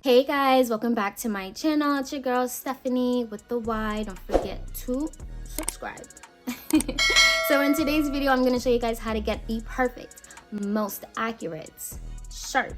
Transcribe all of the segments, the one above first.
Hey guys, welcome back to my channel. It's your girl Stephanie with the Y. Don't forget to subscribe. So in today's video, I'm going to show you guys how to get the perfect, most accurate, sharp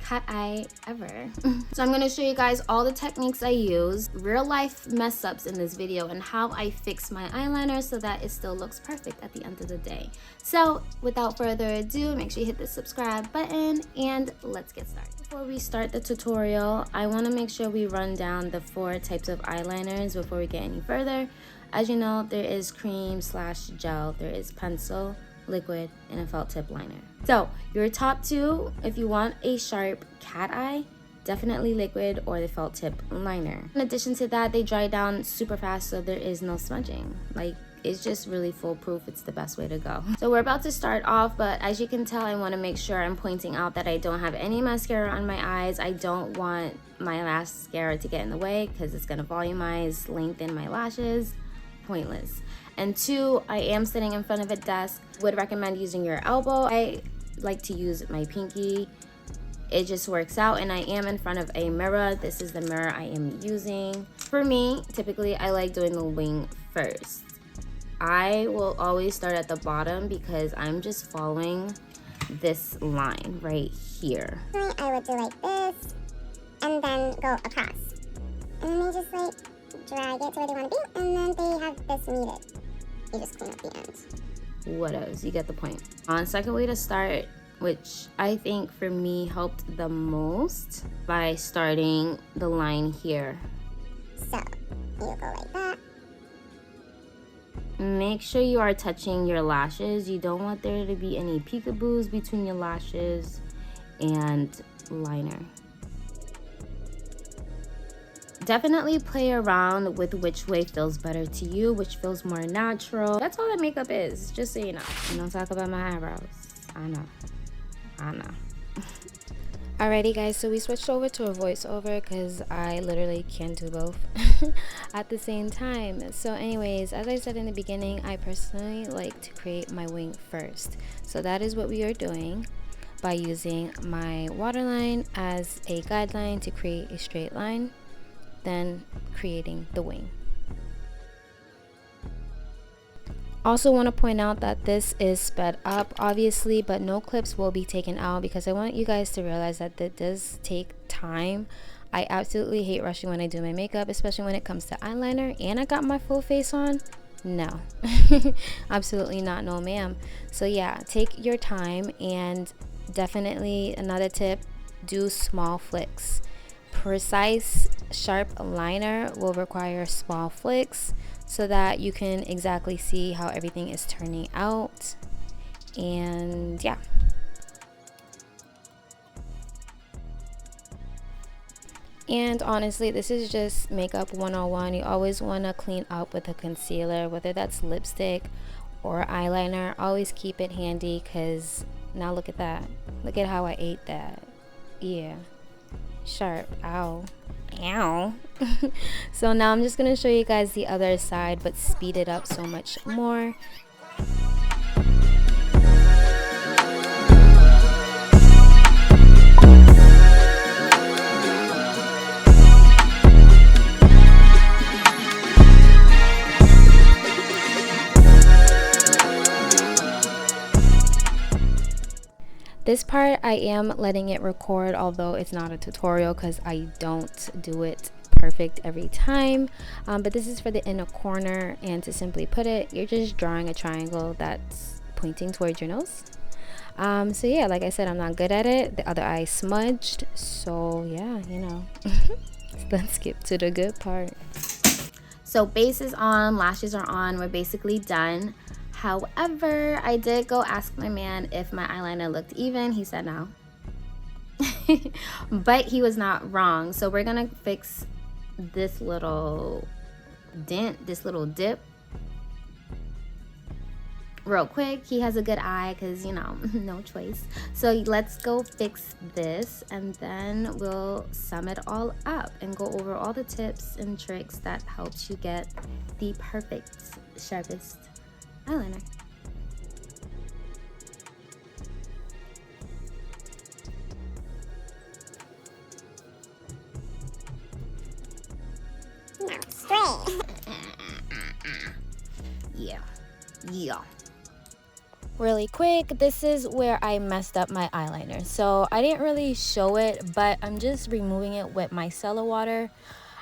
cat eye ever. So I'm going to show you guys all the techniques I use, real life mess ups in this video, and how I fix my eyeliner so that it still looks perfect at the end of the day. So without further ado, make sure you hit the subscribe button and let's get started. Before we start the tutorial, I want to make sure we run down the 4 types of eyeliners before we get any further. As you know, there is cream / gel, there is pencil, liquid, and a felt tip liner. So your top 2, if you want a sharp cat eye, definitely liquid or the felt tip liner. In addition to that, they dry down super fast, so there is no smudging. Like, it's just really foolproof. It's the best way to go. So we're about to start off, but as you can tell, I want to make sure I'm pointing out that I don't have any mascara on my eyes. I don't want my mascara to get in the way because it's going to volumize, lengthen my lashes. Pointless. And 2, I am sitting in front of a desk. Would recommend using your elbow. I like to use my pinky. It just works out, and I am in front of a mirror. This is the mirror I am using. For me, typically I like doing the wing first. I will always start at the bottom because I'm just following this line right here. I would do like this and then go across. And then they just like drag it to where they want to be, and then they have this muted. You just clean up the end. What else? You get the point. Second way to start, which I think for me helped the most, by starting the line here. So you go like that. Make sure you are touching your lashes. You don't want there to be any peekaboos between your lashes and liner. Definitely play around with which way feels better to you, which feels more natural. That's all that makeup is, just so you know. And don't talk about my eyebrows. I know. Alrighty guys, so we switched over to a voiceover because I literally can't do both at the same time. So anyways, as I said in the beginning, I personally like to create my wing first. So that is what we are doing by using my waterline as a guideline to create a straight line, then creating the wing. Also want to point out that this is sped up obviously, but no clips will be taken out because I want you guys to realize that it does take time. I absolutely hate rushing when I do my makeup, especially when it comes to eyeliner, and I got my full face on. No, absolutely not, no ma'am. So yeah, take your time, and definitely another tip, do small flicks. Precise sharp liner will require small flicks so that you can exactly see how everything is turning out. And yeah, and honestly, this is just makeup 101. You always want to clean up with a concealer, whether that's lipstick or eyeliner. Always keep it handy, because now look at that, look at how I ate that. Yeah, sharp. Ow. So now I'm just going to show you guys the other side, but speed it up so much more. This part I am letting it record, although it's not a tutorial because I don't do it perfect every time. But this is for the inner corner, and to simply put it, you're just drawing a triangle that's pointing towards your nose. So yeah, like I said, I'm not good at it. The other eye smudged, so yeah, you know. Let's skip to the good part. So base is on, lashes are on, we're basically done. However, I did go ask my man if my eyeliner looked even. He said no. But he was not wrong. So we're gonna fix this little dent, this little dip, real quick. He has a good eye because, you know, no choice. So let's go fix this, and then we'll sum it all up and go over all the tips and tricks that helps you get the perfect, sharpest eyeliner. Yeah. Really quick, this is where I messed up my eyeliner. So I didn't really show it, but I'm just removing it with micellar water.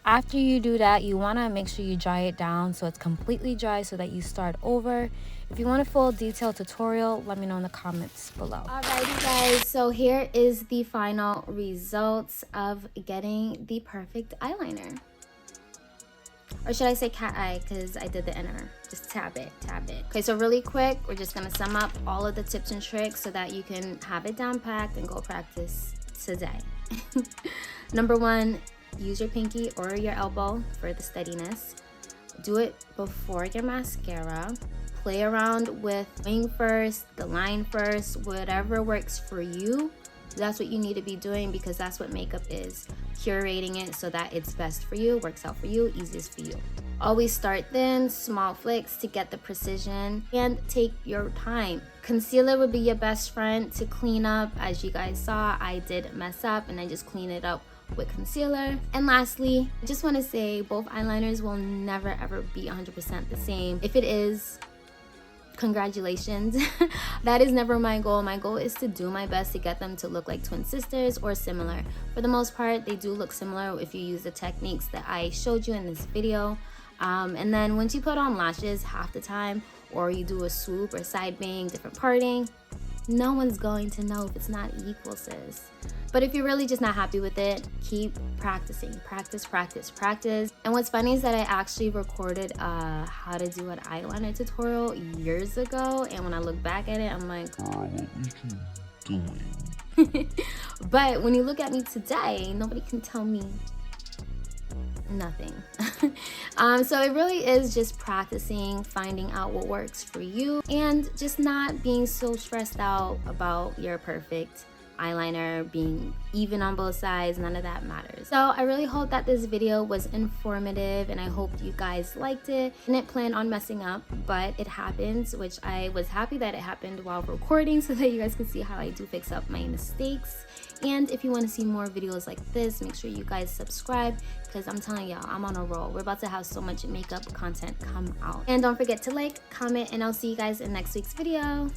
After you do that, you want to make sure you dry it down so it's completely dry so that you start over. If you want a full detailed tutorial, let me know in the comments below. Alrighty guys, so here is the final results of getting the perfect eyeliner. Or should I say cat eye, because I did the inner. Just tap it. Okay, so really quick, we're just gonna sum up all of the tips and tricks so that you can have it down packed and go practice today. Number 1, use your pinky or your elbow for the steadiness. Do it before your mascara. Play around with wing first, the line first, whatever works for you. That's what you need to be doing, because that's what makeup is. Curating it so that it's best for you, works out for you, easiest for you. Always start thin, small flicks to get the precision, and take your time. Concealer would be your best friend to clean up. As you guys saw, I did mess up and I just clean it up with concealer. And lastly, I just want to say both eyeliners will never ever be 100% the same. If it is, congratulations. That is never my goal. My goal is to do my best to get them to look like twin sisters or similar. For the most part, they do look similar if you use the techniques that I showed you in this video. And then once you put on lashes half the time, or you do a swoop or side bang, different parting, no one's going to know if it's not equal, sis. But if you're really just not happy with it, keep practicing. Practice. And what's funny is that I actually recorded how to do an eyeliner tutorial years ago, and when I look back at it, I'm like, girl, what was you doing? But when you look at me today, nobody can tell me nothing. So it really is just practicing, finding out what works for you, and just not being so stressed out about your perfect eyeliner being even on both sides. None of that matters. So I really hope that this video was informative, and I hope you guys liked it. I didn't plan on messing up, but it happens, which I was happy that it happened while recording so that you guys can see how I do fix up my mistakes. And if you want to see more videos like this, make sure you guys subscribe, because I'm telling y'all, I'm on a roll. We're about to have so much makeup content come out. And don't forget to like, comment, and I'll see you guys in next week's video.